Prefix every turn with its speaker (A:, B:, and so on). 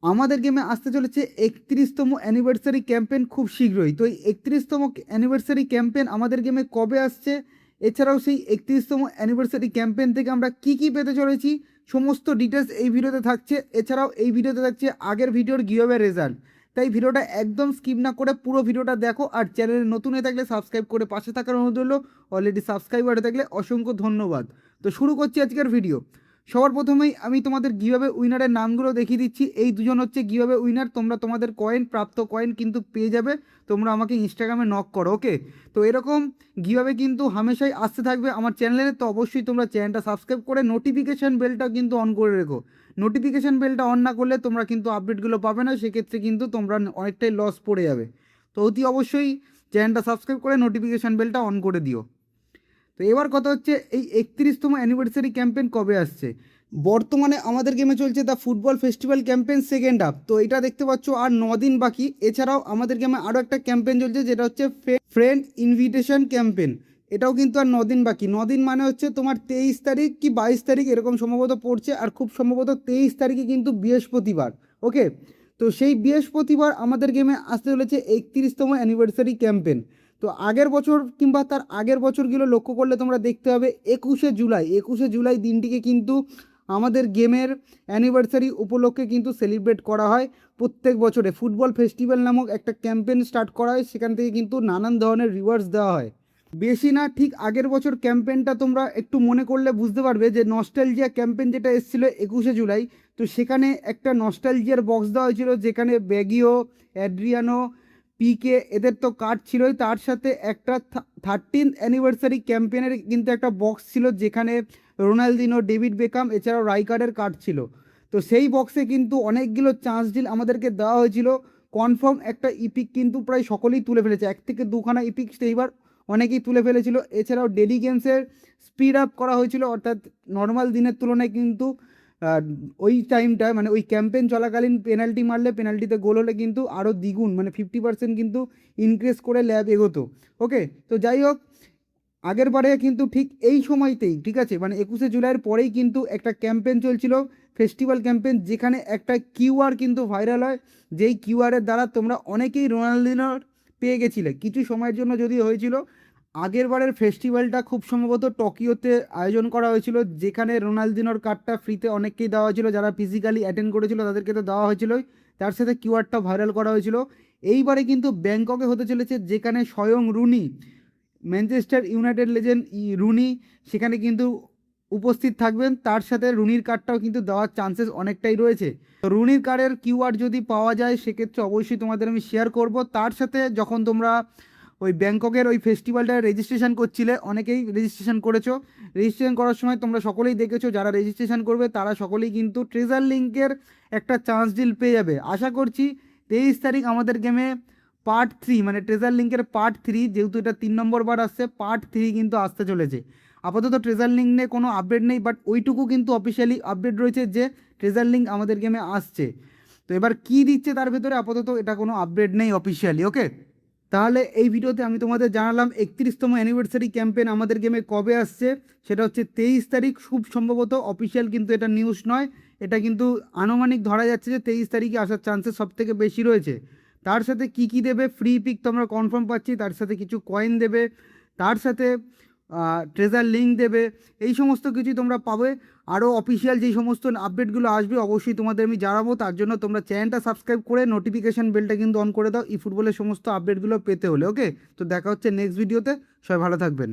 A: আমাদের গেমে আসতে চলেছে 31তম অ্যানিভার্সারি ক্যাম্পেন খুব শীঘ্রই। তো এই 31তম অ্যানিভার্সারি ক্যাম্পেন আমাদের গেমে কবে আসছে, এছাড়াও সেই 31তম অ্যানিভার্সারি ক্যাম্পেন থেকে আমরা কি কি পেতে চলেছি, সমস্ত ডিটেলস এই ভিডিওতে থাকছে। এছাড়াও এই ভিডিওতে থাকছে আগের ভিডিওর গিভঅ্যাওয়ে রেজাল্ট। তাই ভিডিওটা একদম স্কিপ না করে পুরো ভিডিওটা দেখো। আর চ্যানেলে নতুন হয়ে থাকলে সাবস্ক্রাইব করে পাশে থাকার অনুরোধ রইল। অলরেডি সাবস্ক্রাইবার হয়ে থাকলে অসংখ্য ধন্যবাদ। তো শুরু করছি আজকের ভিডিও। সবার প্রথমেই আমি তোমাদের গিভঅ্যাওয়ে উইনারের নামগুলো দেখিয়ে দিচ্ছি। এই দুজন হচ্ছে গিভঅ্যাওয়ে উইনার। তোমরা তোমাদের প্রাপ্ত কয়েন কিন্তু পেয়ে যাবে। তোমরা আমাকে ইনস্টাগ্রামে নক করো, ওকে? তো এরকম গিভঅ্যাওয়ে কিন্তু হামেশাই আসতে থাকবে আমার চ্যানেলে। তো অবশ্যই তোমরা চ্যানেলটা সাবস্ক্রাইব করে নোটিফিকেশান বেলটা কিন্তু অন করে রেখো। নোটিফিকেশান বেলটা অন না করলে তোমরা কিন্তু আপডেটগুলো পাবে না, সেক্ষেত্রে কিন্তু তোমরা অনেকটাই লস পড়ে যাবে। তো অতি অবশ্যই চ্যানেলটা সাবস্ক্রাইব করে নোটিফিকেশান বেলটা অন করে দিও। তো এবার কথা হচ্ছে, এই 31তম অ্যানিভার্সারি ক্যাম্পেন কবে আসছে। বর্তমানে আমাদের গেমে চলছে the football festival campaign second half. তো এটা দেখতে পাচ্ছ আর 9 দিন বাকি। এছাড়াও আমাদের গেমে আরও একটা ক্যাম্পেন চলছে, যেটা হচ্ছে ফ্রেন্ড ইনভিটেশন ক্যাম্পেন। এটাও কিন্তু আর 9 দিন বাকি। 9 দিন মানে হচ্ছে তোমার 23 তারিখ কি 22 তারিখ এরকম সম্ভবত পড়ছে, আর খুব সম্ভবত 23 তারিখে কিন্তু বৃহস্পতিবার, ওকে? তো সেই বৃহস্পতিবার আমাদের গেমে আসতে চলেছে 31তম অ্যানিভার্সারি ক্যাম্পেন। তো আগের বছর কিংবা তার আগের বছরগুলো লক্ষ্য করলে তোমরা দেখতে হবে 21শে জুলাই দিনটিকে কিন্তু আমাদের গেমের অ্যানিভার্সারি উপলক্ষে কিন্তু সেলিব্রেট করা হয়। প্রত্যেক বছরে ফুটবল ফেস্টিভ্যাল নামক একটা ক্যাম্পেন স্টার্ট করা হয়, সেখান থেকে কিন্তু নানান ধরনের রিওয়ার্ডস দেওয়া হয়। বেশি না, ঠিক আগের বছর ক্যাম্পেনটা তোমরা একটু মনে করলে বুঝতে পারবে যে নস্টালজিয়া ক্যাম্পেন যেটা এসেছিলো 21শে জুলাই। তো সেখানে একটা নস্টালজিয়ার বক্স দেওয়া হয়েছিল, যেখানে ব্যাগিও, অ্যাড্রিয়ানো, পিকে এদের তো কার্ড ছিলই, তার সাথে একটা 13th অ্যানিভার্সারি ক্যাম্পেনের কিন্তু একটা বক্স ছিল, যেখানে রোনালদিনো, ডেভিড বেকাম এছাড়াও রাইকার্ডের কার্ড ছিল। তো সেই বক্সে কিন্তু অনেকগুলো চান্স ডিল আমাদেরকে দেওয়া হয়েছিল। কনফার্ম একটা ইপিক কিন্তু প্রায় সকলেই তুলে ফেলেছে, 1 থেকে 2খানা ইপিক সেইবার অনেকেই তুলে ফেলেছিল। এছাড়াও ডেলি গেমসের স্পিড আপ করা হয়েছিল, অর্থাৎ নর্মাল দিনের তুলনায় কিন্তু ওই টাইমটায় মানে ওই ক্যাম্পেন চলাকালীন পেনাল্টি মারলে, পেনাল্টিতে গোল হলে কিন্তু আরও দ্বিগুণ মানে 50% কিন্তু ইনক্রিজ করে ল্যাব এগোতো, ওকে? তো যাই হোক, আগের বারে কিন্তু ঠিক এই সময়তেই, ঠিক আছে, মানে 21শে জুলাইয়ের পরেই কিন্তু একটা ক্যাম্পেন চলছিল, ফেস্টিভ্যাল ক্যাম্পেন, যেখানে একটা কিউআর কিন্তু ভাইরাল হয়। যেই কিউআরের দ্বারা তোমরা অনেকেই রোনালদিনোর পেয়ে গেছিলে কিছু সময়ের জন্য যদিও হয়েছিল। আগের বারের ফেস্টিভ্যালটা খুব সম্ভবত টোকিওতে আয়োজন করা হয়েছিল, যেখানে রোনালদিনোর কার্ডটা ফ্রিতে অনেককেই দেওয়া হয়েছিল, যারা ফিজিক্যালি অ্যাটেন্ড করেছিল তাদেরকে তো দেওয়া হয়েছিলই, তার সাথে কিউআরটা ভাইরাল করা হয়েছিল। এইবারে কিন্তু ব্যাংককে হতে চলেছে, যেখানে স্বয়ং Rooney, Manchester United legend Rooney সেখানে কিন্তু উপস্থিত থাকবেন। তার সাথে রুনির কার্ডটাও কিন্তু দেওয়ার চান্সেস অনেকটাই রয়েছে। তো রুনির কার্ডের কিউআর যদি পাওয়া যায়, সেক্ষেত্রে অবশ্যই তোমাদের আমি শেয়ার করব। তার সাথে যখন তোমরা ওই ব্যাংককের ওই ফেস্টিভ্যালটায় রেজিস্ট্রেশন করছিলে, অনেকেই রেজিস্ট্রেশন করেছো, রেজিস্ট্রেশন করার সময় তোমরা সকলেই দেখেছো, যারা রেজিস্ট্রেশন করবে তারা সকলেই কিন্তু ট্রেজার লিঙ্কের একটা চান্স ডিল পেয়ে যাবে। আশা করছি 23 তারিখ আমাদের গেমে পার্ট 3 মানে ট্রেজার লিঙ্কের পার্ট 3, যেহেতু এটা 3 নম্বর বার আসছে, পার্ট 3 কিন্তু আসতে চলেছে। আপাতত ট্রেজার লিঙ্ক নিয়ে কোনো আপডেট নেই, বাট ওইটুকু কিন্তু অফিসিয়ালি আপডেট রয়েছে যে ট্রেজার লিঙ্ক আমাদের গেমে আসছে। তো এবার কী দিচ্ছে তার ভেতরে আপাতত এটা কোনো আপডেট নেই অফিসিয়ালি, ওকে? তাহলে এই ভিডিওতে আমি তোমাদের জানালাম 31তম অ্যানিভার্সারি ক্যাম্পেন আমাদের গেমে কবে আসছে। সেটা হচ্ছে 23 তারিখ, খুব সম্ভবত, অফিসিয়াল কিন্তু এটা নিউজ নয়, এটা কিন্তু আনুমানিক ধরা যাচ্ছে যে 23 তারিখে আসার চান্সেস সবথেকে বেশি রয়েছে। তার সাথে কি কি দেবে, ফ্রি পিক তো আমরা কনফার্ম পাচ্ছি, তার সাথে কিছু কয়েন দেবে, তার সাথে ট্রেজার লিঙ্ক দেবে, এই সমস্ত কিছুই তোমরা পাবে। আরও অফিসিয়াল যেই সমস্ত আপডেটগুলো আসবে অবশ্যই তোমাদের আমি জানাবো। তার জন্য তোমরা চ্যানেলটা সাবস্ক্রাইব করে নোটিফিকেশান বেলটা কিন্তু অন করে দাও ই ফুটবলের সমস্ত আপডেটগুলো পেতে হলে, ওকে? তো দেখা হচ্ছে নেক্সট ভিডিওতে, সবাই ভালো থাকবেন।